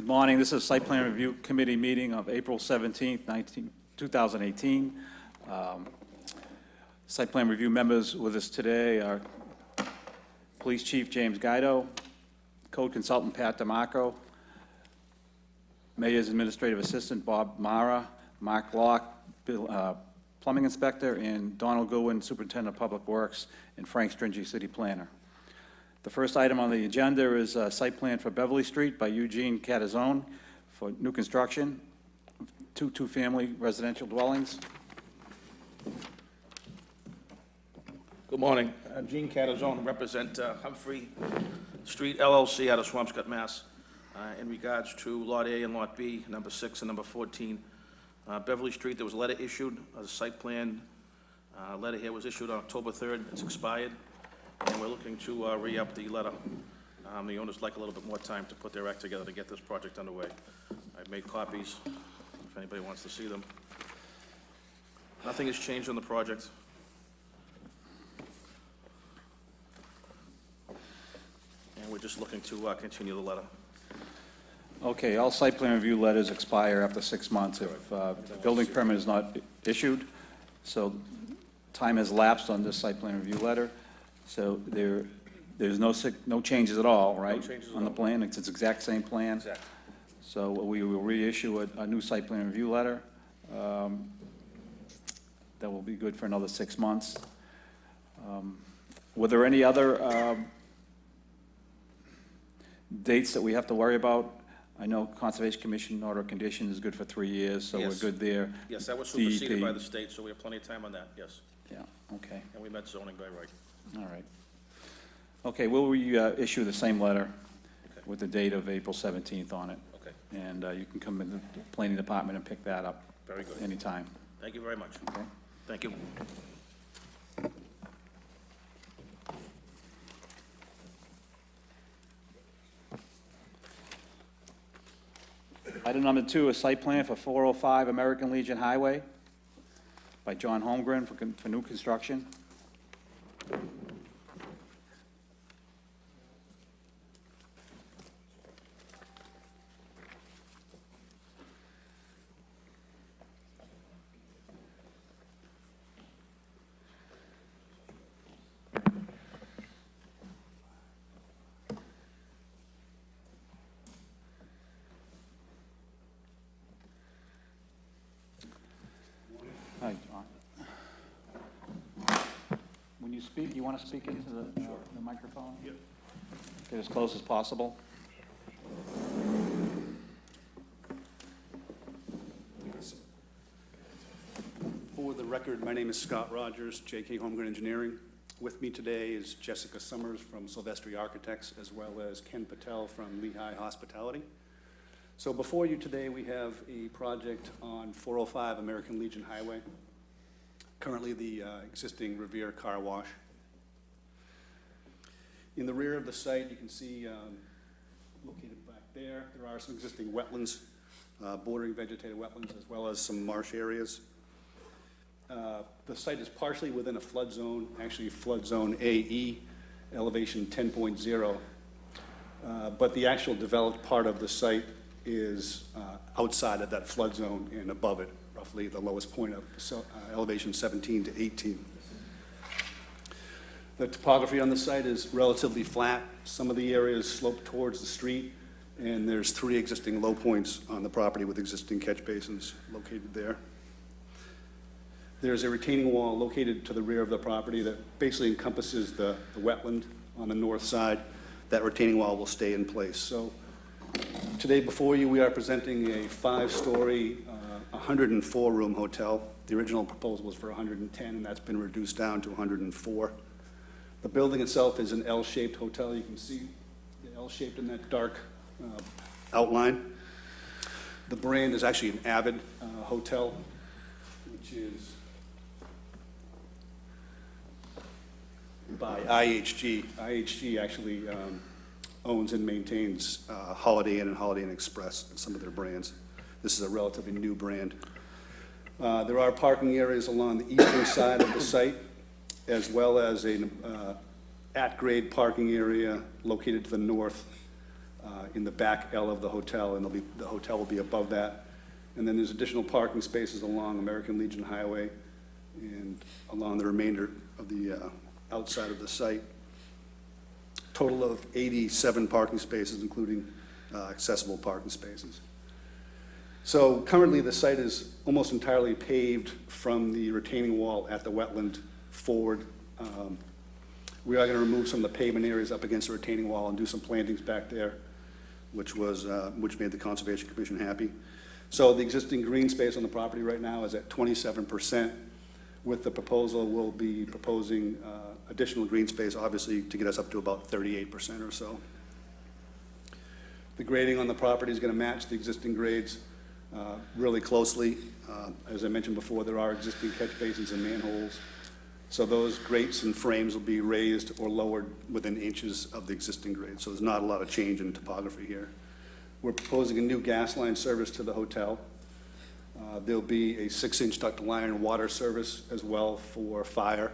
Good morning. This is Site Plan Review Committee meeting of April 17th, 2018. Site Plan Review members with us today are Police Chief James Guido, Code Consultant Pat DeMarco, Mayor's Administrative Assistant Bob Mara, Mark Locke, Plumbing Inspector, and Donald Goodwin, Superintendent of Public Works, and Frank Stringy, City Planner. The first item on the agenda is a site plan for Beverly Street by Eugene Catazone for new construction, two-family residential dwellings. Good morning. Gene Catazone, represent Humphrey Street LLC out of Swampscott, Mass. In regards to Lot A and Lot B, number 6 and number 14. Beverly Street, there was a letter issued, a site plan letter here was issued on October 3rd. It's expired, and we're looking to re-up the letter. The owners like a little bit more time to put their act together to get this project underway. I've made copies if anybody wants to see them. Nothing has changed on the project. And we're just looking to continue the letter. Okay, all site plan review letters expire after 6 months if the building permit is not issued. So time has lapsed on this site plan review letter. So there's no changes at all, right? No changes at on the all. plan. It's exact same plan. Exactly. So we will reissue a new site plan review letter. That will be good for another 6 months. Were there any other dates that we have to worry about? I know Conservation Commission order of conditions is good for 3 years, so we're Yes. good there. Yes, that was superseded DEP. by the state, so we have plenty of time on that, yes. Yeah, okay, And we met zoning by right. all right. Okay, we'll reissue the same letter Okay. with the date of April 17th on it. Okay, And you can come in the planning department and pick that up very good. anytime, Thank you very much. okay? Thank you. Item number 2 is site plan for 405 American Legion Highway by John Holmgren for new construction. Hi, John. When you speak, you want to speak into the microphone? Yep. Get as close as possible. For the record, my name is Scott Rogers, J.K. Holmgren Engineering. With me today is Jessica Summers from Silvestri Architects, as well as Ken Patel from Lehigh Hospitality. So before you today, we have a project on 405 American Legion Highway, currently the existing Revere Car Wash. In the rear of the site, you can see, located back there, there are some existing wetlands, bordering vegetated wetlands, as well as some marsh areas. The site is partially within a flood zone, actually flood zone AE, elevation 10.0. But the actual developed part of the site is outside of that flood zone and above it, roughly the lowest point of elevation 17 to 18. The topography on the site is relatively flat. Some of the areas slope towards the street, and there's 3 existing low points on the property with existing catch basins located there. There's a retaining wall located to the rear of the property that basically encompasses the wetland on the north side. That retaining wall will stay in place. So today before you, we are presenting a 5-story, 104-room hotel. The original proposal was for 110, and that's been reduced down to 104. The building itself is an L-shaped hotel. You can see the L-shaped in that dark outline. The brand is actually an Avid hotel, which is by IHG. IHG actually owns and maintains Holiday Inn and Holiday Inn Express, some of their brands. This is a relatively new brand. There are parking areas along the eastern side of the site, as well as an at-grade parking area located to the north in the back L of the hotel, and the hotel will be above that. And then there's additional parking spaces along American Legion Highway and along the remainder of the outside of the site. Total of 87 parking spaces, including accessible parking spaces. So currently, the site is almost entirely paved from the retaining wall at the wetland forward. We are going to remove some of the pavement areas up against the retaining wall and do some plantings back there, which made the Conservation Commission happy. So the existing green space on the property right now is at 27%. With the proposal, we'll be proposing additional green space, obviously, to get us up to about 38% or so. The grading on the property is going to match the existing grades really closely. As I mentioned before, there are existing catch basins and manholes. So those grates and frames will be raised or lowered within inches of the existing grade. So there's not a lot of change in topography here. We're proposing a new gas line service to the hotel. There'll be a 6-inch ductile iron water service as well for fire.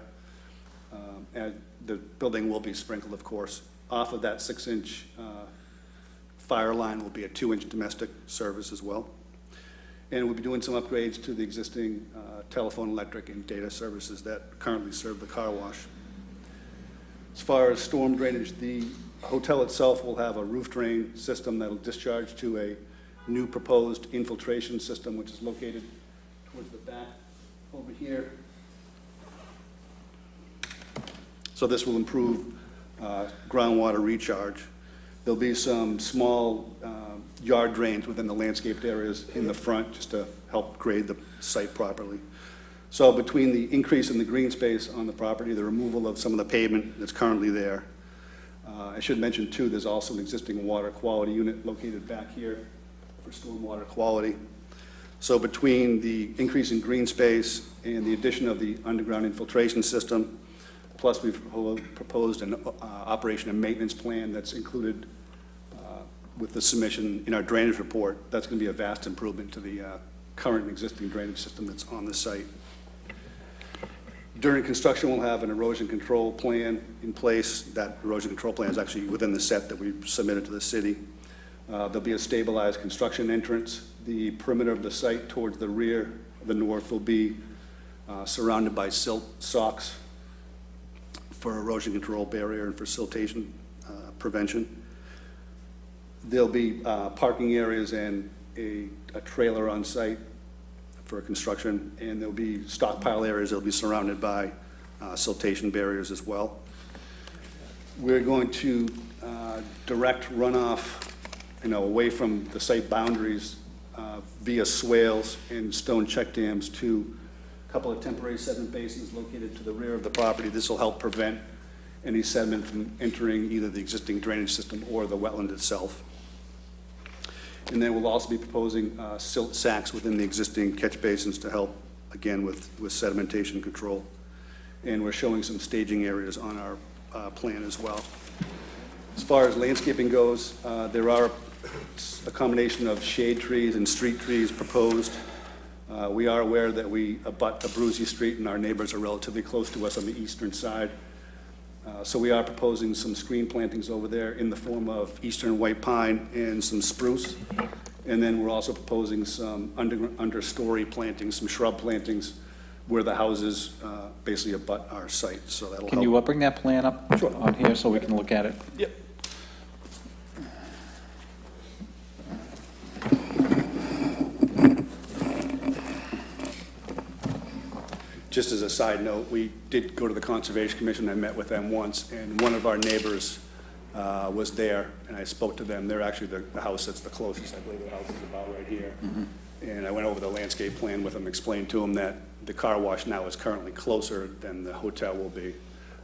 And the building will be sprinkled, of course. Off of that 6-inch fire line will be a 2-inch domestic service as well. And we'll be doing some upgrades to the existing telephone, electric, and data services that currently serve the car wash. As far as storm drainage, the hotel itself will have a roof drain system that'll discharge to a new proposed infiltration system, which is located towards the back over here. So this will improve groundwater recharge. There'll be some small yard drains within the landscaped areas in the front just to help grade the site properly. So between the increase in the green space on the property, the removal of some of the pavement that's currently there, I should mention too, there's also an existing water quality unit located back here for stormwater quality. So between the increase in green space and the addition of the underground infiltration system, plus we've proposed an operation and maintenance plan that's included with the submission in our drainage report. That's going to be a vast improvement to the current and existing drainage system that's on the site. During construction, we'll have an erosion control plan in place. That erosion control plan is actually within the set that we submitted to the city. There'll be a stabilized construction entrance. The perimeter of the site towards the rear, the north, will be surrounded by silt socks for erosion control barrier and for siltation prevention. There'll be parking areas and a trailer on site for construction, and there'll be stockpile areas that'll be surrounded by siltation barriers as well. We're going to direct runoff, away from the site boundaries via swales and stone check dams to a couple of temporary sediment basins located to the rear of the property. This will help prevent any sediment from entering either the existing drainage system or the wetland itself. And then we'll also be proposing silt sacks within the existing catch basins to help, again, with sedimentation control. And we're showing some staging areas on our plan as well. As far as landscaping goes, there are a combination of shade trees and street trees proposed. We are aware that we abut Abruzzi Street, and our neighbors are relatively close to us on the eastern side. So we are proposing some screen plantings over there in the form of eastern white pine and some spruce. And then we're also proposing some understory plantings, some shrub plantings, where the houses basically abut our site. So that'll help. Can you bring that plan up on here so we can look at it? Yep. Just as a side note, we did go to the Conservation Commission. I met with them once, and one of our neighbors was there, and I spoke to them. They're actually the house that's the closest. I believe the house is about right here. Mm-hmm. And I went over the landscape plan with them, explained to them that the car wash now is currently closer than the hotel will be.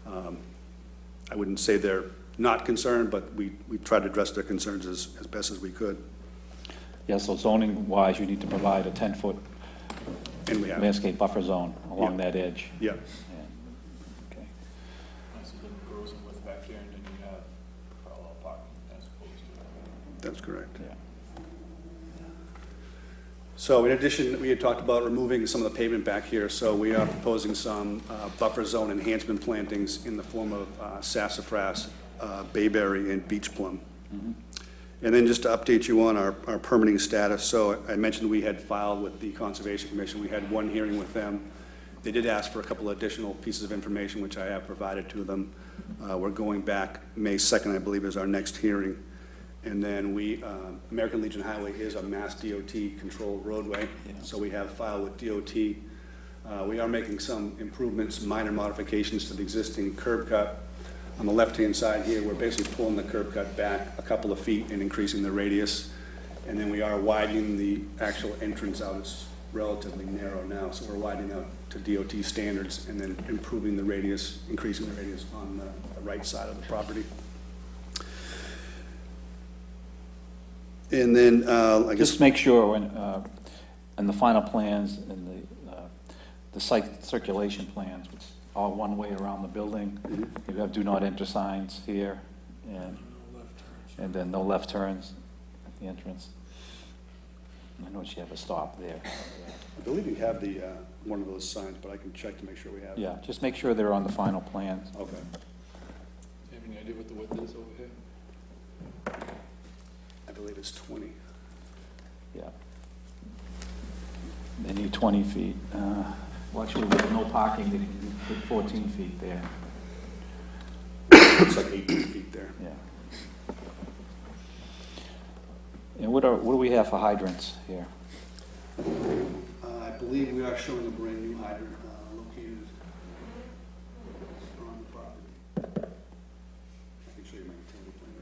I wouldn't say they're not concerned, but we tried to address their concerns as best as we could. Yeah, so zoning-wise, you need to provide a 10-foot And we have. landscape buffer zone along Yeah. that edge. Yeah. Okay. Nice and frozen with back here, and then you have parallel parking as opposed to. That's correct. Yeah. So in addition, we had talked about removing some of the pavement back here, so we are proposing some buffer zone enhancement plantings in the form of sassafras, bayberry, and beach plum. Mm-hmm. And then just to update you on our permitting status, so I mentioned we had filed with the Conservation Commission. We had one hearing with them. They did ask for a couple of additional pieces of information, which I have provided to them. We're going back May 2nd, I believe, is our next hearing. And then American Legion Highway is a Mass DOT controlled roadway, so we have filed with DOT. We are making some improvements, minor modifications to the existing curb cut. On the left-hand side here, we're basically pulling the curb cut back a couple of feet and increasing the radius. And then we are widening the actual entrance out. It's relatively narrow now, so we're widening out to DOT standards and then improving the radius, increasing the radius on the right side of the property. And then, I guess, Just make sure when, in the final plans and the site circulation plans, it's all one way around the building. You have do not enter signs here, and then no left turns at the entrance. I know you have a stop there. I believe you have the, one of those signs, but I can check to make sure we have it. Yeah, just make sure they're on the final plans. Okay. Do you have any idea what the width is over here? I believe it's 20. Yeah. They need 20 feet. Well, actually, with no parking, they can put 14 feet there. It's like 18 feet there. Yeah. And what do we have for hydrants here? I believe we are showing a brand-new hydrant located on the property. I can show you my utility plan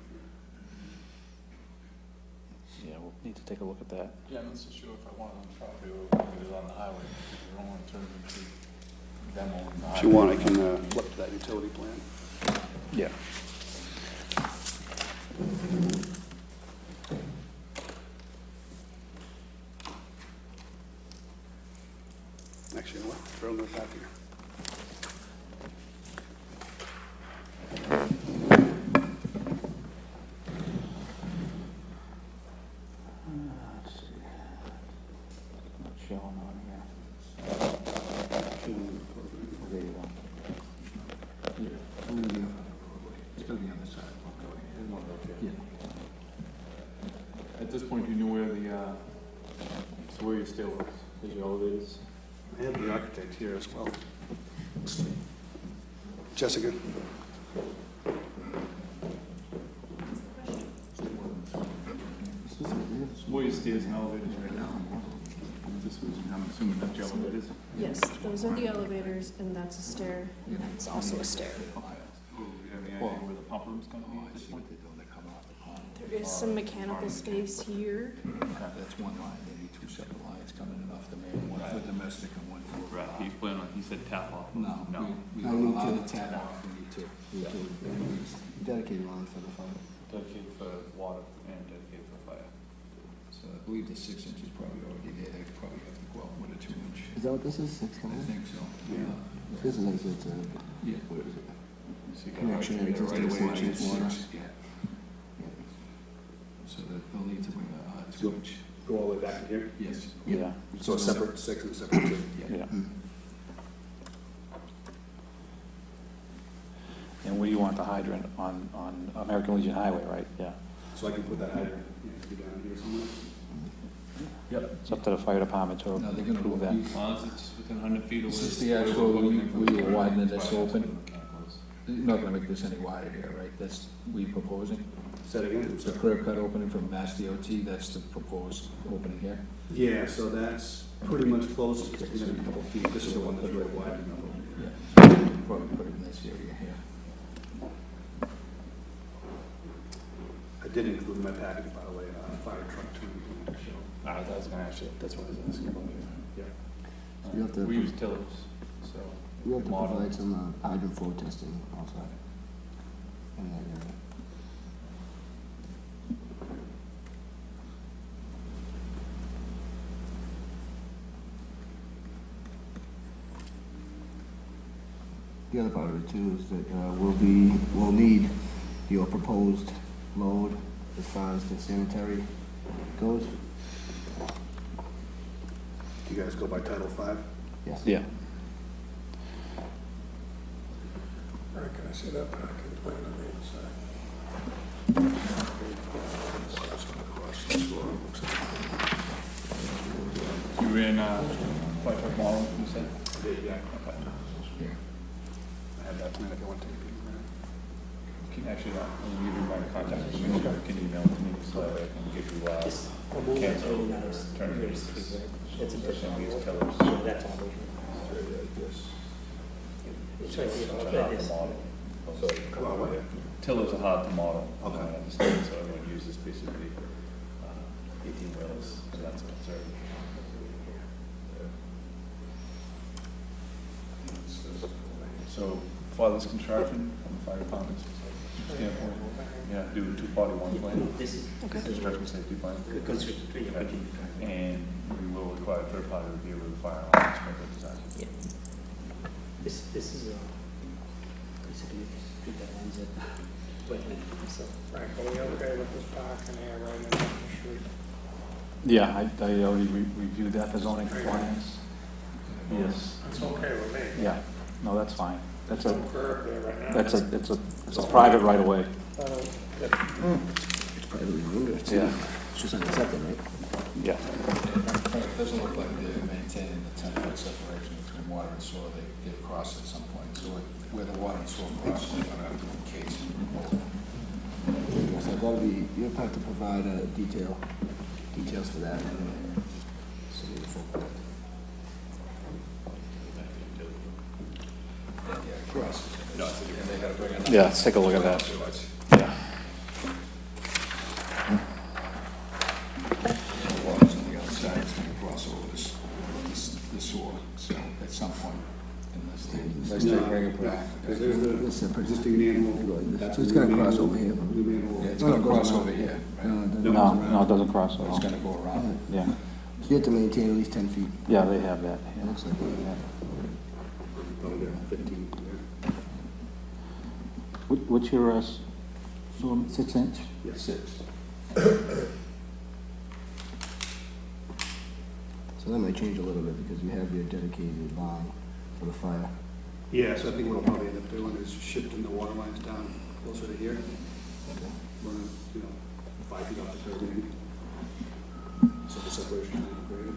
if Yeah, we'll need to take a look at that. Yeah, I'm not so sure if I want it on the property or if it is on the highway, because we don't want to turn it into demo on the highway. If you want, I can flip to that utility plan. Yeah. Actually, you know what? Throw them back here. Let's see. Not showing on here. There you go. It's gonna be on the sidewalk. Yeah. At this point, you know where the, so where your stairwell is, is your elevators? I have the architect here as well. Jessica? Where your stairs and elevators right now? This was, I'm assuming that's your elevators? Yes, those are the elevators, and that's a stair, and that's also a stair. Do you have any idea where the pump room's gonna be at this point? There is some mechanical space here. That's one line, they need two separate lines coming in off the main, one for domestic and one for. Right, he's planning on, he said tap off. No, No. we don't allow the tap off, we need to Dedicated line for the fire. Dedicated for water and dedicated for fire. So I believe the 6 inches probably already there, they probably have to go out with a 2 inch. Is that what this is, 6 I times? think so. This is, it's a Yeah, what is it? So you got connection right- existing Right away, 6 inches it's water. 6, yeah. So that they'll need to bring a 2 inch. Go all the way back to here? Yes. Yeah, So a separate 6 and a separate 2? yeah. And where do you want the hydrant? On American Legion Highway, right? Yeah. So I can put that hydrant down here somewhere? Yep. It's up to the fire department to Now, they're gonna approve that. be- As long as it's within 100 feet of. Is this where the actual, we're looking for- we were widening this open? You're not gonna make this any wider here, right? That's, we proposing? Say that again? The curb cut opening from Mass DOT, that's the proposed opening here? Yeah, so that's pretty much close, it's gonna be a couple feet, this is the one that's really wide. Yeah. Probably put it in this area here. I did include in my package, by the way, a fire truck too, to show. I was gonna ask you, that's what I was asking about. Yeah. You have to- We use tillers, so. We have to model- provide some hydrant flow testing also. In that area. The other part of it too is that we'll need your proposed load as far as the sanitary goes. You guys go by Title V? Yes. Yeah. All right, can I see that parking plan on the inside? You ran, flat model, you said? Yeah. Okay. I have that plan if you want to take a peek. Can actually, when you give me my contact information, you can email it to me, so that I can give you, cancel, turn it, It's a different these model. tellers. So that's all. It's right here, Such a like hard to this. model. Well, what? Tillers are hard to model, Okay. I understand, so everyone uses basically, 18 wheels, so that's a concern. So, for this construction, from the fire department's standpoint, you have to do a 241 plan, This is construction safety plan, construction, and we will require third-party review of the fire alarm sprinkler design. This is basically the street that ends at Wetland, so. Frank, are we okay with this parking area right in the street? Yeah, I already reviewed that for zoning compliance. Yes, It's okay with me. yeah, no, that's fine. That's No a, curb there right now. it's a private right of way. It's privately owned, it's, Yeah. it's just unaccepted, right? Yeah. It doesn't look like they're maintaining the 10-foot separation between water and soil. They've crossed at some point. So where the water and soil cross, they're gonna have to encase and remove. So that'll be, you'll have to provide details for that. So we full plan. Yeah, crosses. And they gotta bring another. Yeah, let's take a look at that. Yeah. The water's on the outside, it's gonna cross over the soil. So at some point, unless they bring it back. Because there's It's the separate. existing manhole. That's So it's a gonna new cross manhole. over here. New manhole. Yeah, it's gonna cross over here, right? No, it doesn't cross at It's all. gonna go around. Yeah, So you have to maintain at least 10 feet. yeah, they have that. It Yeah. looks like it. Yeah. Probably got 15, yeah. What's your, 6-inch? Yes. 6. So that might change a little bit because you have your dedicated line for the fire. Yeah, so I think what we'll probably end up doing is shifting the water lines down closer to here. Running, 5 feet off the curb maybe. So the separation will be greater.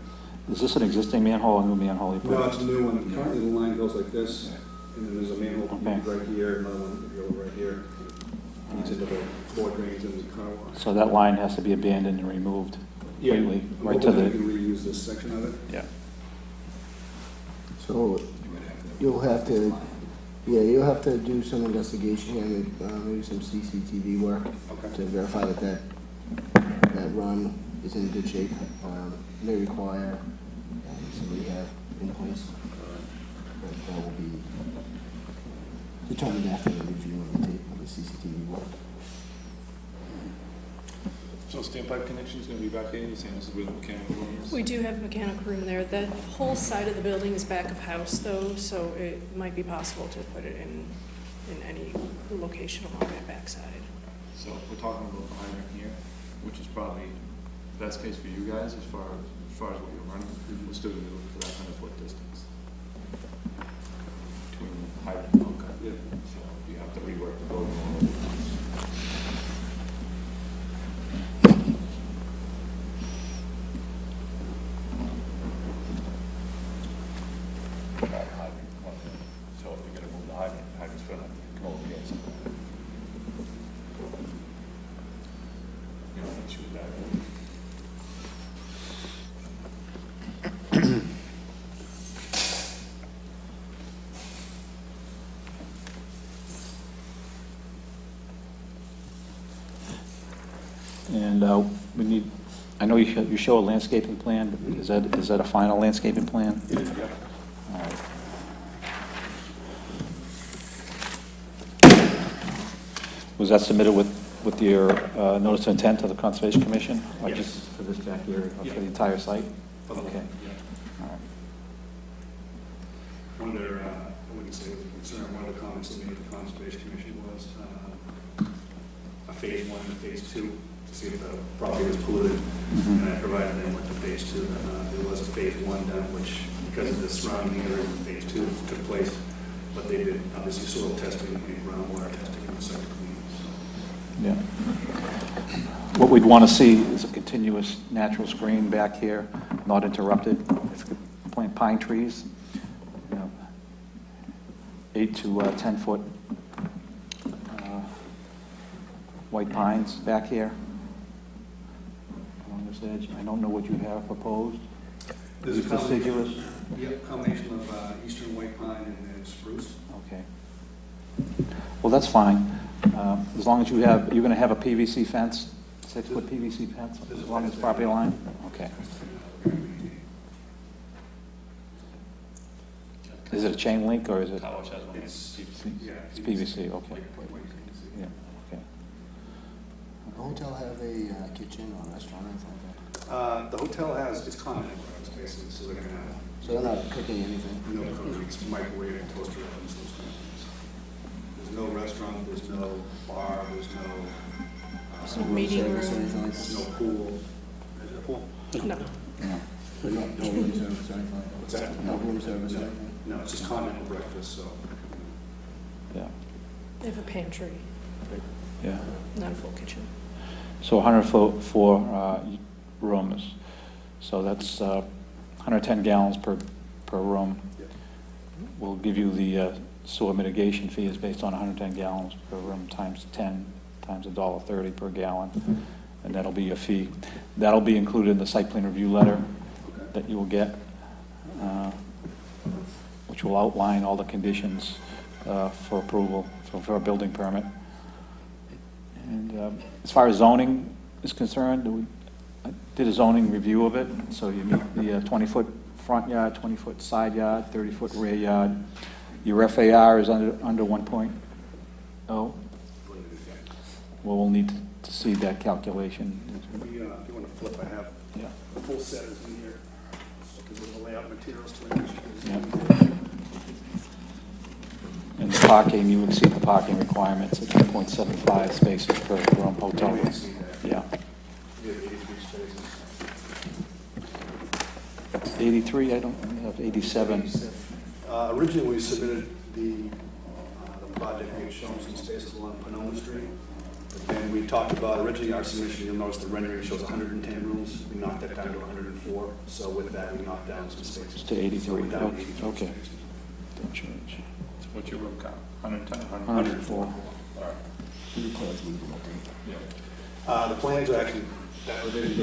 Is this an existing manhole or a new manhole you put in? No, it's a new one. Currently, the line goes like this, and then there's a manhole Okay. right here, another one that goes right here. Feeds into the floor drains and the car wash. So that line has to be abandoned and removed Yeah, completely, I'm right to hoping the, we can reuse this section of it. yeah. So you'll have to, you'll have to do some investigation here, maybe some CCTV work Okay. to verify that run is in good shape. May require some rehab in place. But that will be determined after the review of the tape of the CCTV work. So standpipe connection's gonna be back here, you're saying this is where the mechanical room is? We do have a mechanical room there. The whole side of the building is back of house though, so it might be possible to put it in any location along that backside. So if we're talking about the hydrant here, which is probably best case for you guys as far as what you're running, we're still gonna be looking for that 100-foot distance between the hydrant and okay. Yeah. So you have to rework the building a little bit. So if you're gonna move the hydrant's gonna have to come over here. So. You know, issue with that. And we need, I know you show a landscaping plan, but is that a final landscaping plan? It is, yeah. All right. Was that submitted with your notice of intent to the Conservation Commission? Or Yes. just for this back here, or Yeah. for the entire site? For the- Okay. yeah. All right. One of their, I wouldn't say it was a concern, one of the comments they made at the Conservation Commission was a phase 1 and a phase 2, to see if the property was polluted. And I provided them with the phase 2, and there was a phase 1 done, which, because of the surrounding area, phase 2 took place. But they did, obviously, soil testing and groundwater testing and septic cleaning, so Yeah. What we'd want to see is a continuous natural screen back here, not interrupted. If we plant pine trees, you know, 8 to 10 foot white pines back here along this edge. I don't know what you have proposed. There's a Is it deciduous? Yep, combination of eastern white pine and spruce. Okay. Well, that's fine. As long as you have, you're going to have a PVC fence, 6-foot PVC fence, as long as property line? Okay. Is it a chain link, or is it? College has one. It's, PVC. yeah. It's PVC, okay. Yeah, okay. The hotel have a kitchen or restaurant or anything like that? The hotel has, it's common, basically, so they're gonna have, So they're not cooking anything? no cooking, it's microwave, toaster ovens, those kind of things. There's no restaurant, there's no bar, there's no, So meeting Service or room, anything like there's that? no pool. Is there a pool? no. Yeah. So no room service or anything like that? What's that? No room service or anything? No, it's just continental breakfast, so. Yeah, They have a pantry, but yeah. not a full kitchen. So 100 for rooms, so that's 110 gallons per room. Yep. We'll give you the sewer mitigation fee is based on 110 gallons per room times 10 times $1.30 per gallon, and that'll be your fee. That'll be included in the site plan review letter that you will get, which will outline all the conditions for approval for a building permit. And as far as zoning is concerned, I did a zoning review of it, so you meet the 20-foot front yard, 20-foot side yard, 30-foot rear yard. Your FAR is under 1.0. Well, we'll need to see that calculation. If you want to flip, I have Yeah. the full set is in here. So there's the layout materials to it. Yeah. And the parking, you exceed the parking requirements at 2.75 spaces per room hotel room. Yeah. We have 83 spaces. 83, I don't have 87. Originally, we submitted the project, we had shown some spaces along Pomona Street. And we talked about, originally our submission, you'll notice the rendering shows 110 rooms. We knocked that down to 104. So with that, we knocked down some spaces. To 83, So we're down to okay, 83 okay. spaces. Don't change. What's your room count? 110, 104. All right. The plans need an update. Yeah. The plans are actually, they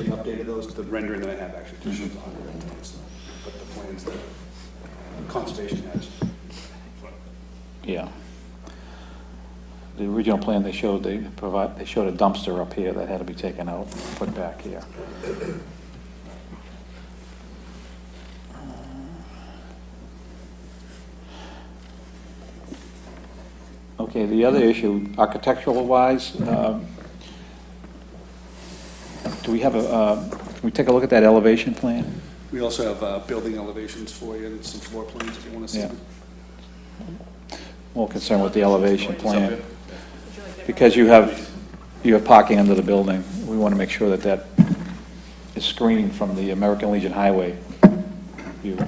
updated those, the rendering that I have actually shows 110. So, but the plans that conservation has. Yeah. The original plan they showed a dumpster up here that had to be taken out, put back here. Okay, the other issue, architectural wise, do we have can we take a look at that elevation plan? We also have building elevations for you and some floor plans if you want to see Yeah. them. More concerned with the elevation plan. Because you have parking under the building, we want to make sure that that is screened from the American Legion Highway view.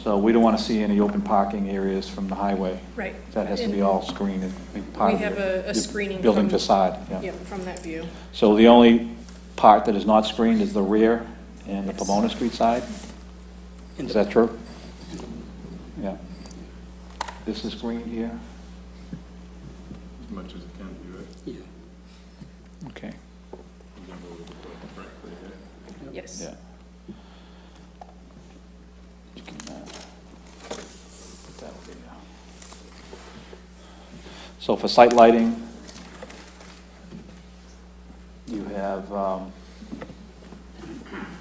So we don't want to see any open parking areas from the highway. Right. That has to be all screened and be part We of have your- a screening your building from- facade, yeah. Yep, from that view. So the only part that is not screened is the rear and the Yes. Pomona Street side? In Is the- that true? Yeah. This is screened here? As much as it can be, right? Yeah. Okay, We're gonna go with the foot, right, right here. Yes. yeah. You can, put that over there. So for site lighting, you have, I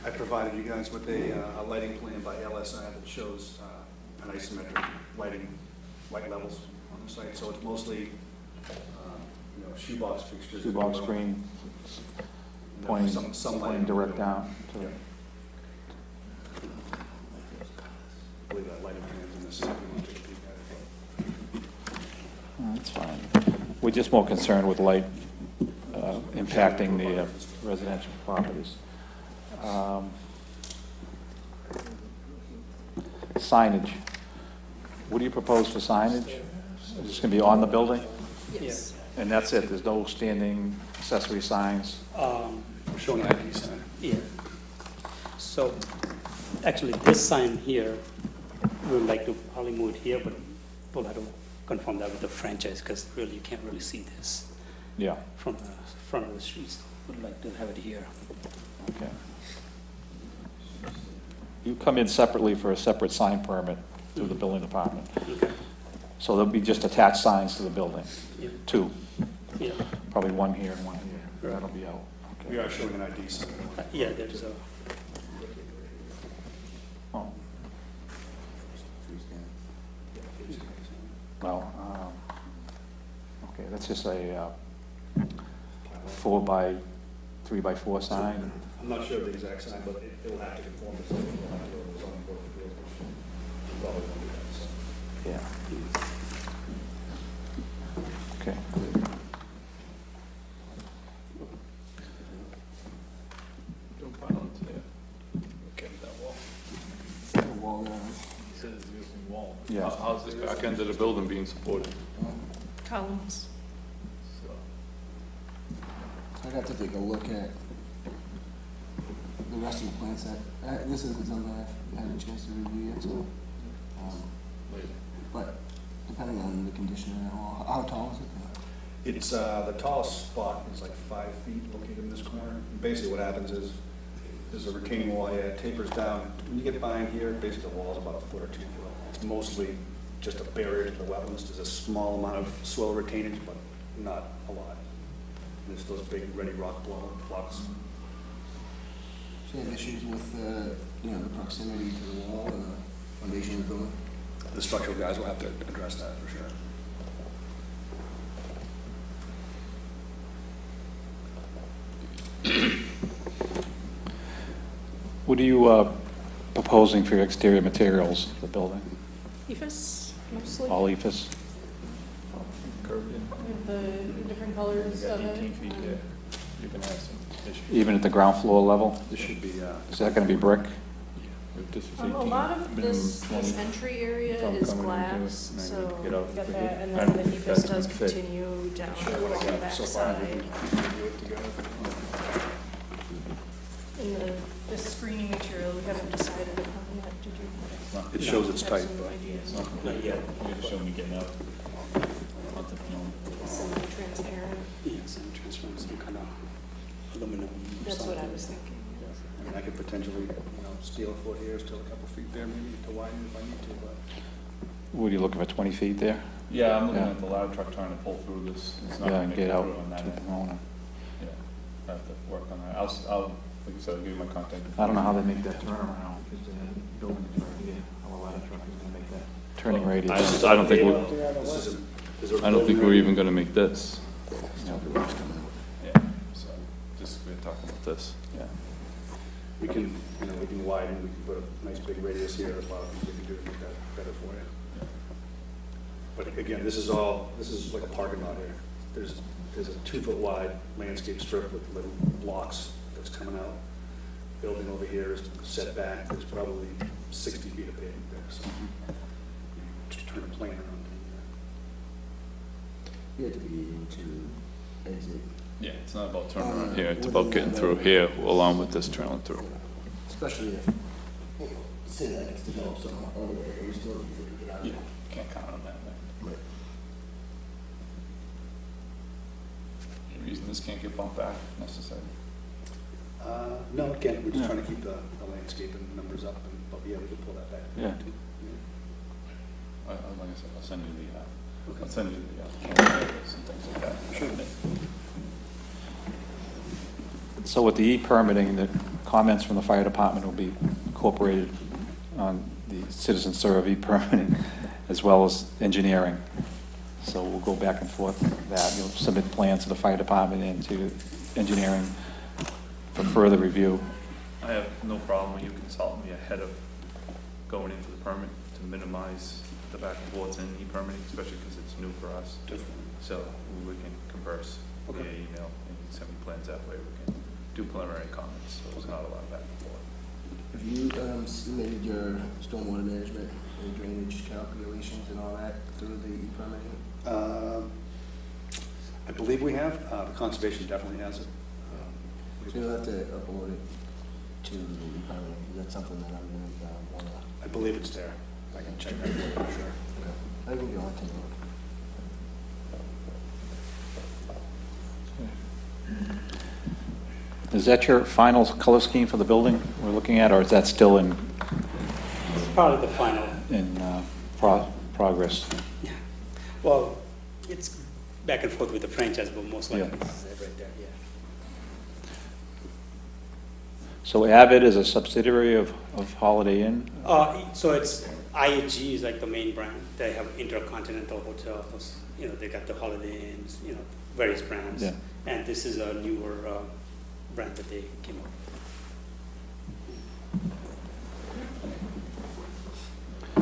provided you guys with a lighting plan by LSI that shows an isometric lighting, light levels on the site. So it's mostly, shoebox fixtures. shoebox screen And then pointing, some pointing lighting. direct down to Yeah. I believe that lighting plan's in this, if you want to take a peek at it. That's fine. We're just more concerned with light impacting the residential properties. Signage. What do you propose for signage? Is this going to be on the building? Yes. And that's it, there's no standing accessory signs? We're showing ID sign. Yeah. So, actually, this sign here, we would like to probably move it here, but we'll have to confirm that with the franchise, because really, you can't really see this Yeah, from the front of the streets. Would like to have it here. okay. You come in separately for a separate sign permit through the building department. Okay. So there'll be just attached signs to the building, Yeah. 2, Yeah. probably 1 here and 1 here. That'll be out. We are showing an ID sign. Yeah, there's a, Oh, well, okay, that's just a 4 by 3 by 4 sign. I'm not sure of the exact sign, but it will have to conform to something. We'll have to go to the zoning board of appeals, which probably won't do that, so. Yeah. Okay. Don't pile it there. Okay, that wall. The wall there. He said it's existing wall. Yeah. How's this back end of the building being supported? Columns. So, I'd have to take a look at the rest of the plan set. This isn't something I've had a chance to review yet, so, later. but depending on the condition of that wall, how tall is it? It's, the tallest spot is like 5 feet located in this corner. And basically what happens is, there's a retaining wall, yeah, it tapers down. When you get behind here, basically the wall's about 1 foot or 2 foot. It's mostly just a barrier to the wetlands. There's a small amount of soil retainage, but not a lot. And it's those big ready rock blocks. So you have issues with, you know, the proximity to the wall and the foundation of the building? The structural guys will have to address that for sure. What are you proposing for your exterior materials of the building? EFS, mostly. All EFS? Curved in. With the different colors You got of it. 18 feet there. You can have some issues. Even at the ground floor level? This should be, Is that gonna be brick? If this is A 18, lot of minimum this 20. entry area If I'm is coming into it, glass, and I so need to get out you got quickly, that, and I then the don't- EFS that's does gonna fit. continue down sure towards what I the got so far. We backside. can do it together. And the screening material, we haven't decided upon yet, did you? It shows it's have tight, some but ideas? not yet, You're just showing me getting out. Onto the film. Semi-transparent, yeah, some transparent, some kind of aluminum. or that's what I something. was thinking. I mean, I could potentially, steal a foot here, steal a couple feet there, maybe to widen if I need to, but. What are you looking for, 20 feet there? Yeah, I'm looking Yeah. at the ladder truck trying to pull through this. It's not Yeah, gonna and make get it out through on that to end. Pomona. Yeah, I have to work on that. Like I said, I'll give you my contact. I don't know how they make that turnaround, because the building is right here, how a ladder truck is gonna make that turning radius. I don't think we're, This is a- there's a I don't think building we're right even gonna make this. Yeah. Yeah, so, just, we're talking about this. Yeah. We can, we can widen, we can put a nice big radius here, there's a lot of things we can do to make that better for you. But again, this is like a parking lot here. There's a 2 foot wide landscape strip with little blocks that's coming out. Building over here is set back, there's probably 60 feet of pavement there, so. Just turn a plane around. You have to be able to exit, Yeah, it's not about turning around here, it's about getting through here along with this trailing through. especially if, say that gets developed some other way, you still need to get out of Yeah, there. can't count on that, man. Right. Any reason this can't get bumped back if necessary? No, again, we're just Yeah. trying to keep the landscape and numbers up, but yeah, we can pull that back. Yeah. Like I said, I'll send you I'll send you the candidates and things like that. Sure. So with the e-permitting, the comments from the fire department will be incorporated on the citizen serve e-permitting, as well as engineering. So we'll go back and forth with that. You'll submit plans to the fire department and to engineering for further review. I have no problem when you consult me ahead of going in for the permit to minimize the back and forths in e-permitting, especially because it's new for us. Definitely. So we can converse via Okay. email and send me plans that way. We can do preliminary comments, so there's not a lot of back and forth. Have you submitted your stormwater management and drainage calculations and all that through the e-permitting? I believe we have. The conservation definitely has it. So you'll have to upload it to the department, is that something that I'm gonna wanna, I believe it's there. I can check that for you, for sure. I can go on to look. Is that your final color scheme for the building we're looking at, or is that still in, It's probably the final. progress? Well, it's back and forth with the franchise, but most likely Yeah. this is it right there, yeah. So Avid is a subsidiary of Holiday Inn? So it's, IHG is like the main brand. They have Intercontinental Hotels, you know, they got the Holiday Inns, you know, various brands. Yeah. And this is a newer brand that they came up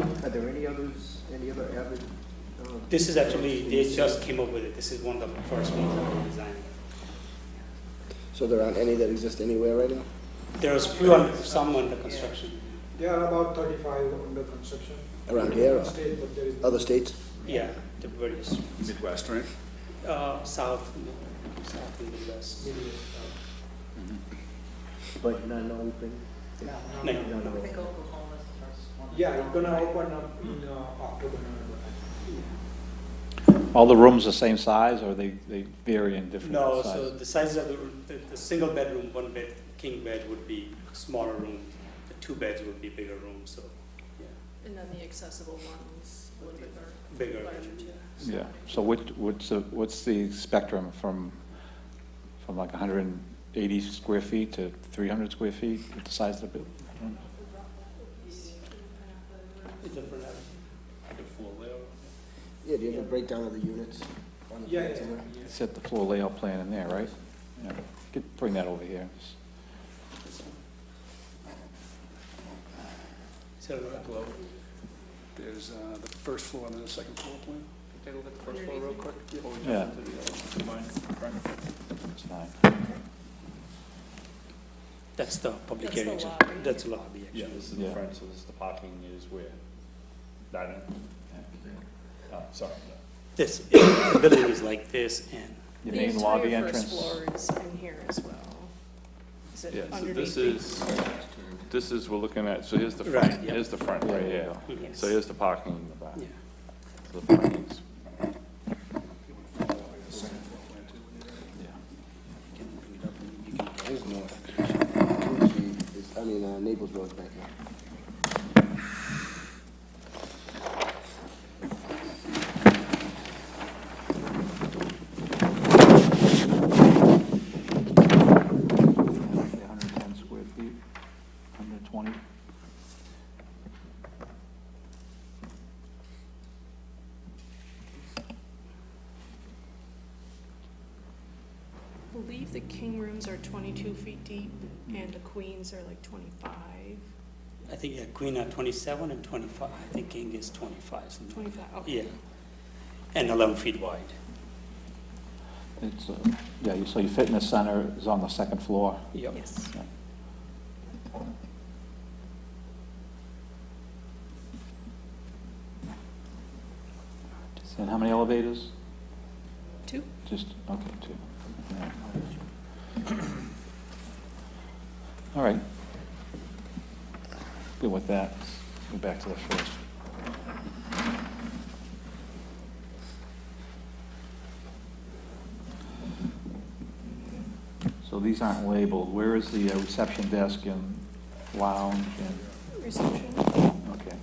with. Are there any other Avid? This is actually, they just came up with it. This is one of the first ones that they designed. So there aren't any that exist anywhere right now? There's some under construction. There are about 35 under construction. Around here or State, but there is. other states? Yeah, the various, Midwest, right? south and Midwest. But none open? No. Yeah, it's gonna open up in October, November. All the rooms the same size, or they vary in different No, sizes? so the size of the single bedroom, one bed, king bed would be smaller room. The two beds would be bigger rooms, so, yeah, And then the accessible ones a little bit bigger. larger too. Yeah, so what's the spectrum from like 180 square feet to 300 square feet with the size of the building? Is it for that? Yeah, do you have a breakdown of the units on the Yeah, plan somewhere? Set the floor layout plan in there, right? Yeah. Bring that over here. So, There's the first floor and then the second floor plan. Take a look at the first floor real quick before we Yeah. jump into the other. Do you mind, Frank? That's fine. that's the public That's the area. actually. lobby. That's the lobby, actually. Yeah, this is Yeah. the front, so this is the parking is where, that end? Sorry. This, the building is like this, and Your main lobby entrance? The entire first floor is in here as well. Is it Yeah, so underneath? this is, we're looking at, so here's the Right, front, yep. here's the front right here. Yes. So here's the parking in the back. Yeah. So the parking's- There's north. Naples Road's back here. Say 110 square feet, 120? I believe the king rooms are 22 feet deep and the queens are like 25. I think, yeah, queen are 27 and 25. I think king is 25. something. 25, okay. Yeah. And 11 feet wide. It's, yeah, so your fitness center is on the second floor. Yep. Yes. Yeah. And how many elevators? 2? Just, okay, 2. Yeah. All right. Good with that. Go back to the first. So these aren't labeled. Where is the reception desk and lounge and, Reception? okay.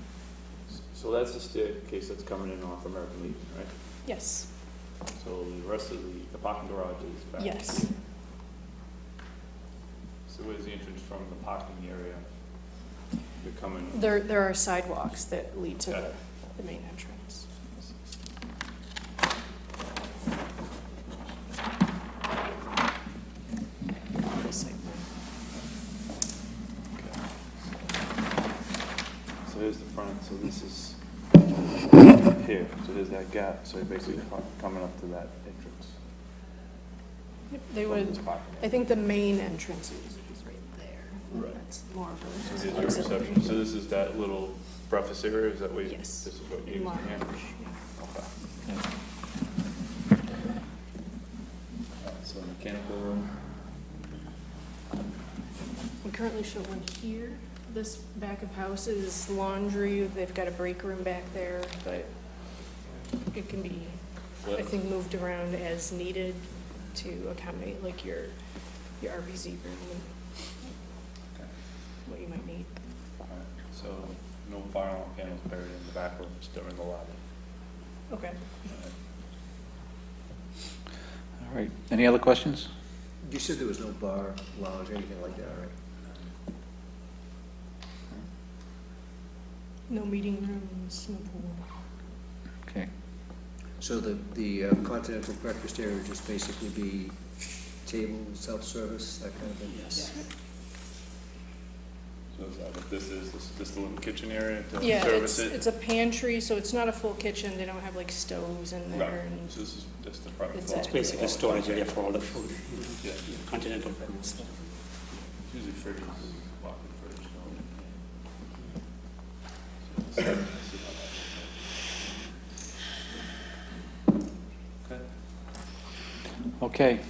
So that's the staircase that's coming in off American Legion, right? Yes, So the rest of the parking garage is back. yes. So where's the entrance from the parking area? You're coming, There are sidewalks that lead to Okay. the main entrance. This side. so here's the front, so this is here, so there's that gap, so you're basically coming up to that entrance. Yep, They from would, this parking I think the main entrance is right there. Right. That's more of So a. here's your reception, so this is that little breakfast area, is that what you, Yes. this is what you use Lounge, in here? yeah. Okay. Yeah. mechanical room? We currently show one here. This back of house is laundry. They've got a break room back there, but it can be, I think, moved around as needed to accommodate like your RVZ room and what you might need. Alright, so no fire alarm panels buried in the back rooms during the lobby. Okay. All right, any other questions? You said there was no bar, lounge, anything like that, right? No meeting rooms, no pool. Okay. So the continental breakfast area would just basically be table, self-service, that kind of thing? Yes. So is that what this is, this the little kitchen area to Yeah, service it? it's a pantry, so it's not a full kitchen. They don't have like stoves in Right, there and so this is just the front It's floor. a- It's basically storage area for all the food, Yeah, continental breakfast. usually fridges, walk-in fridge. So, let's see how that goes. Okay. Okay.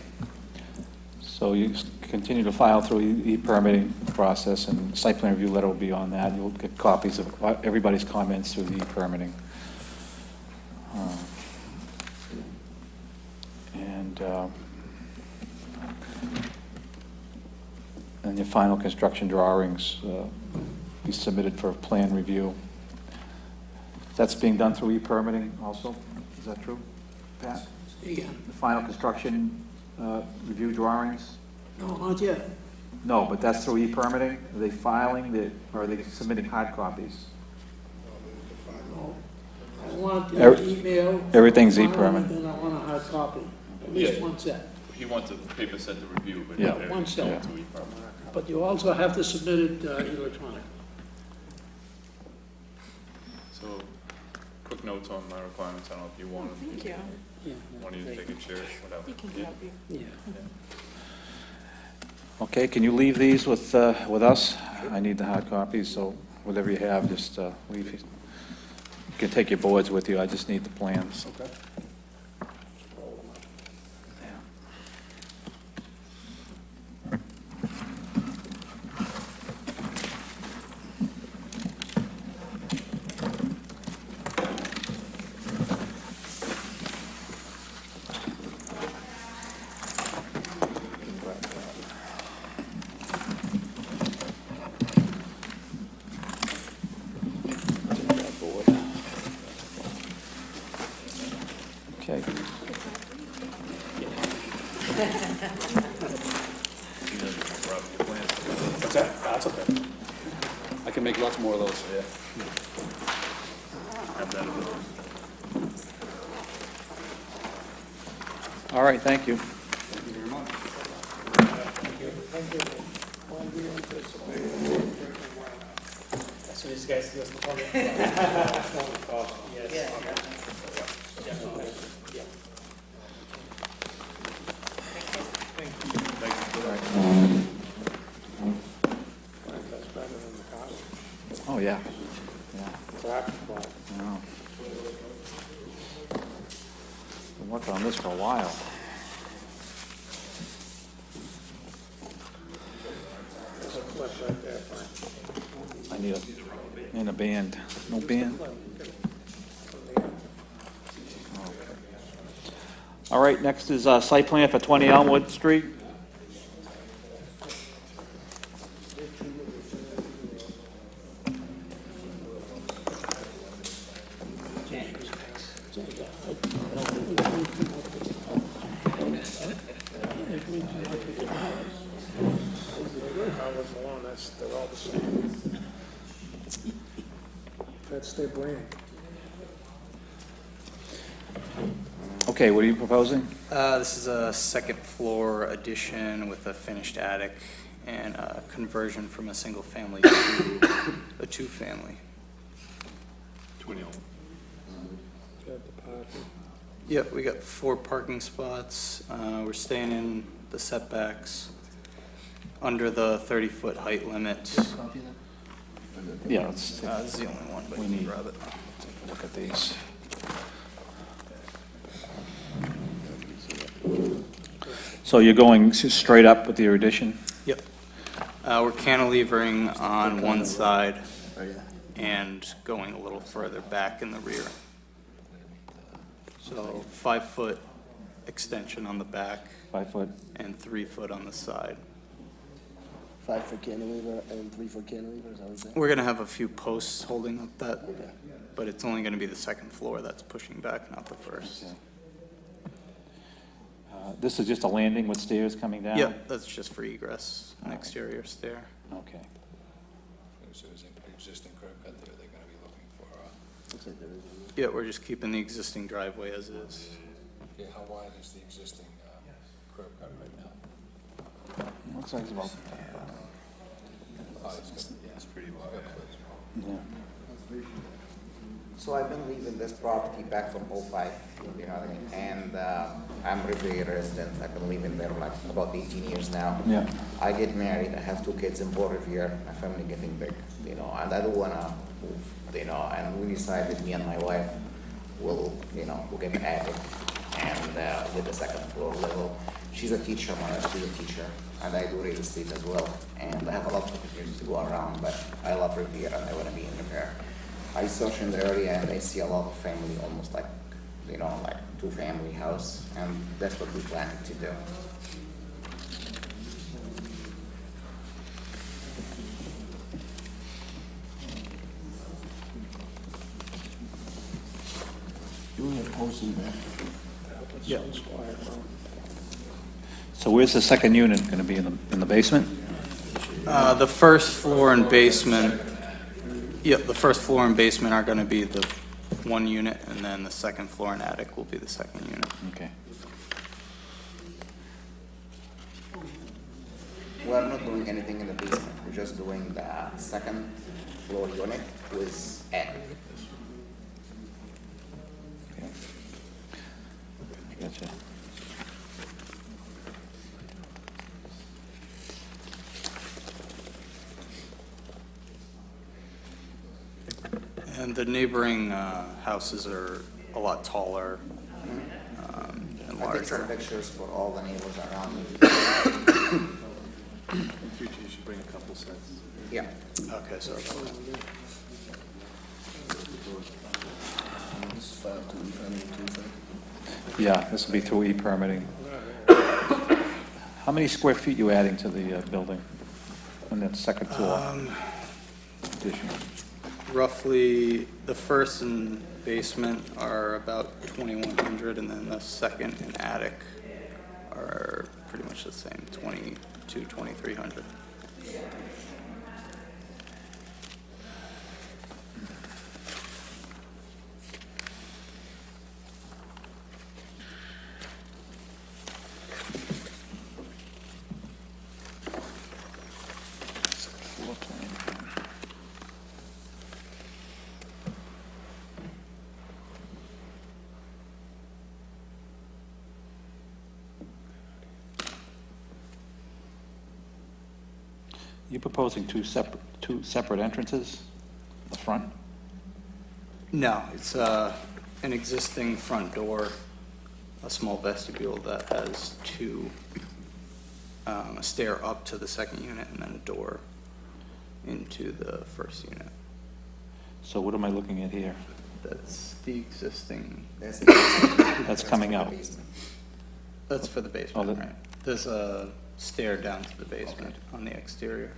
So you continue to file through e-permitting process, and site plan review letter will be on that. You'll get copies of everybody's comments through the e-permitting. And your final construction drawings be submitted for plan review. That's being done through e-permitting also? Is that true, Pat? Yeah, The final construction review drawings? no, not yet. No, but that's through e-permitting? Are they filing the, or are they submitting hard copies? No. I want Every- the email. everything's file, e-permit. And then I want a hard copy, at least Yeah. one set. He wants a paper set to review, but. Yeah. everything's One set. to e-permit. But you also have to submit it electronically. So, quick notes on my requirements, I don't know if you want them. Thank you. Yeah. Want to use big chairs, whatever. You can Yeah. copy. Yeah. Okay, can you leave these with us? I need the hard copies, so whatever you have, just leave. You can take your boards with you, I just need the plans. Okay. Okay. What's that? That's okay. I can make lots more of those. Yeah. Have that available. All right, thank you. Thank you very much. So these guys give us the permit? Yes. That's better than the college. Oh, yeah. Yeah. Practical. I know. Been working on this for a while. There's a clip right there, Frank. I need a band. No band? All right, next is site plan for 20 Elmwood Street. College alone, they're all the same. That's their brand. Okay, what are you proposing? This is a second floor addition with a finished attic and a conversion from a single family to a two-family. 20 on. Got the parking. Yep, we got 4 parking spots. We're staying in the setbacks under the 30-foot height limit. Copy of that? Yeah, let's This is the only one, but We you can need- grab it. look at these. So you're going straight up with your addition? Yep. We're cantilevering on one side Oh, yeah. and going a little further back in the rear. So 5-foot extension on the back 5 foot? and 3-foot on the side. 5-foot cantilever and 3-foot cantilever, is that what you're saying? We're gonna have a few posts holding up that, but it's only gonna be the second floor that's pushing back, not the first. Okay. This is just a landing with stairs coming down? Yep, that's just for egress, an exterior stair. Okay. So there's an existing curb cut there they're gonna be looking for, Looks like there is. Yeah, we're just keeping the existing driveway as is. yeah, how wide is the existing, curb cut right now? Looks like it's about, Oh, it's pretty wide. yeah. So I've been leasing this property back from '05, you know what I mean? And I'm Ripley resident. I've been living there like about 18 years now. Yeah. I get married. I have 2 kids in Port Revere. My family getting big, you know, and I don't wanna move, you know. And we decided, me and my wife, we'll get an attic and with the second floor level. She's a teacher, she's a teacher, and I do real estate as well. And I have a lot of opportunities to go around, but I love Revere and I wanna be in Revere. I search in the area and I see a lot of family, almost like, you know, like 2-family house, and that's what we plan to do. You have posting back. Yeah. So where's the second unit going to be, in the basement? The first floor and basement, yep, the first floor and basement are gonna be the one unit, and then the second floor and attic will be the second unit. Okay. We're not doing anything in the basement. We're just doing the second floor unit with attic. Okay. Gotcha. And the neighboring houses are a lot taller and I take some larger. pictures for all the neighbors around me. In future, you should bring a couple sets. Yeah. Okay, sorry about that. This is 5-2, permitting 2 Yeah, this will be through e-permitting. How many square feet you adding to the building on that second floor addition? Roughly, the first and basement are about 2,100, and then the second and attic are pretty much the same, 2,200, 2,300. Floor plan. You're proposing two separate entrances, the front? No, it's an existing front door, a small vestibule that has a stair up to the second unit and then a door into the first unit. So what am I looking at here? That's the existing, That's That's coming out. that's for the Oh, basement, that- right? There's a stair down to the basement on the exterior.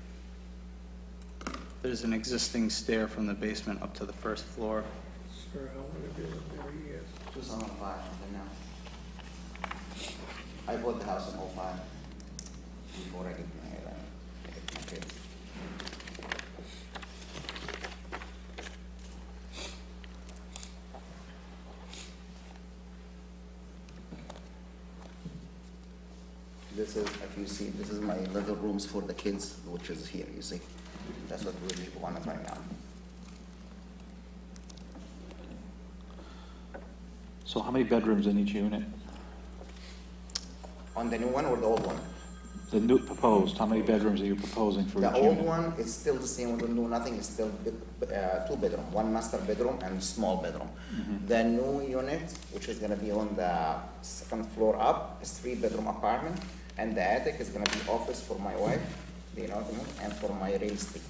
There's an existing stair from the basement up to the first floor. Sir, how long have you lived there? Years? 2005 right now. I bought the house in '05 before I get married and get my kids. This is, if you see, this is my little rooms for the kids, which is here, you see. That's what we really want right now. So how many bedrooms in each unit? On the new one or the old one? The new proposed, how many bedrooms are you proposing for each The unit? old one is still the same, we don't do nothing, it's still 2-bedroom, 1 master bedroom and small bedroom. The new unit, which is gonna be on the second floor up, is 3-bedroom apartment And the attic is gonna be office for my wife, you know what I mean, and for my real estate.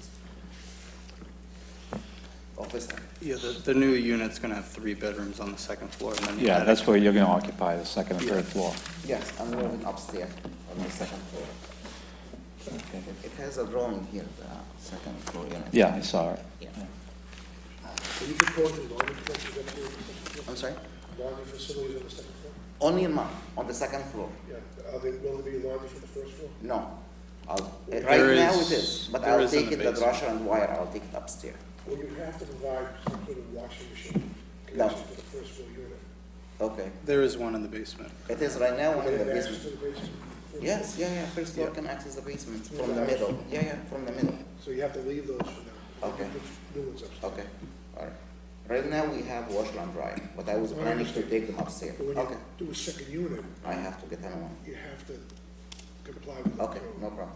Office, Yeah, the new unit's gonna have 3 bedrooms on the second floor and then the Yeah, attic. that's where you're going to occupy, the second and third floor. yes, I'm living upstairs on the second floor. It has a drawing here, the second floor unit. Yeah, I saw it. Yeah. Are you proposing laundry facilities up here on the second floor? I'm sorry? Laundry facilities on the second floor? Only on the second floor. Yeah, will there be laundry for the first floor? No. There Right now it is- is, but there I'll is in take the it, the basement. washer and wire, I'll take it upstairs. Well, you have to provide some sort of washing machine No. connection for the first floor unit. Okay. There is one in the basement. It is right now Do one they in the have access basement. to the basement? first Yes, floor? yeah, first floor can access the basement Yeah. from the middle. Yeah, from the middle. So you have to leave those for them. Okay. Put new ones upstairs. Okay, all right. Right now, we have washer and dryer, but I was I planning to understand. take them upstairs. But when Okay, you do a second unit, I have to get another one. you have to comply with the Okay, code. no problem.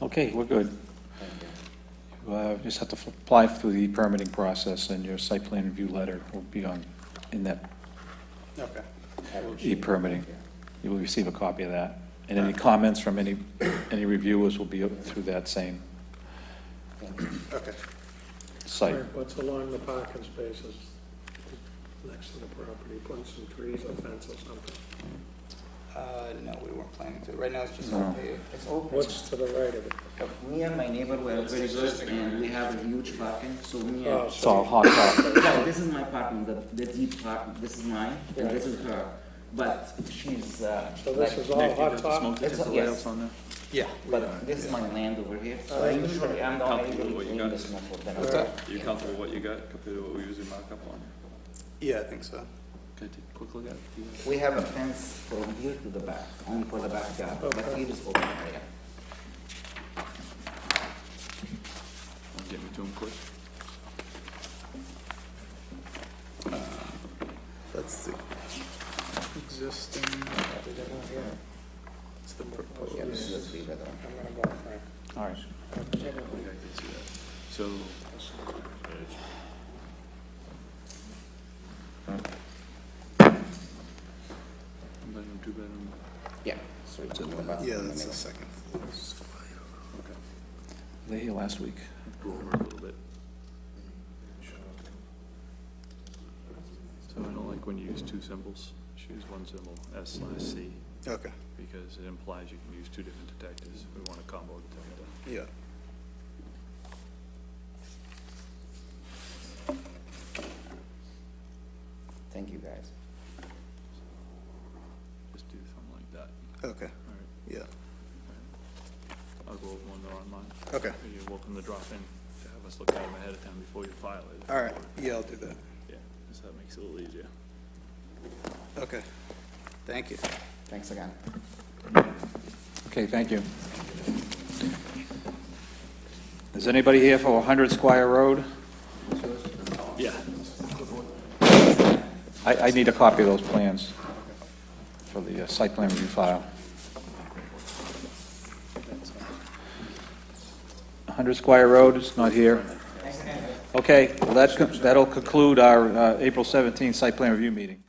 Okay, we're good. Thank you. You just have to apply through the permitting process, and your site plan review letter will be in that Okay. e-permitting. You will receive a copy of that. And any comments from any reviewers will be through that same Okay. site. What's along the parking spaces next to the property? Plant some trees or fence or something? No, we weren't planning to. Right now, it's just No. all paved. It's open. What's to the right of it? Me and my neighbor were very good, and we have a huge parking, so me and... Oh, It's all hot top. No, this is my parking, the deep part, this is mine, and this is her. But she's, So this is all hot top? Smoke It's- detector yes. layouts on there? Yeah. but this is my land over here, so I usually, I'm the only Comfortable really with what you clean got? this one for them. What's that? Are you comfortable with what you got compared to what we usually mark up on? Yeah, I think so. Can I take a quick look at it? Do you- We have a fence from here to the back, only for the backyard, but here is open area. Wanna get me to 'em quick? That's the existing, it's the proposed. Yeah, this is a three-bedroom. I'm gonna go, Frank. All right. I think I can see that. So, one bedroom, 2 bedroom, Yeah, so it's in the back. Yeah, in the that's the middle. second. okay. They here last week. Go over it a little bit. So I don't like when you use 2 symbols. Just use 1 symbol, S/C, Okay. because it implies you can use 2 different detectors. We want a combo detector. Yeah. Thank you, guys. Just do something like that. Okay. All right. Yeah. I'll go over when they're on mine. Okay. You're welcome to drop in to have us look at them ahead of time before you file it. All right. Yeah, I'll do that. Yeah, just that makes it a little easier. Okay. Thank you. Thanks again. Okay, thank you. Is anybody here for 100 Squire Road? Yeah. I need a copy of those plans for the site plan review file. 100 Squire Road is not here. Okay, well, that'll conclude our April 17th site plan review meeting.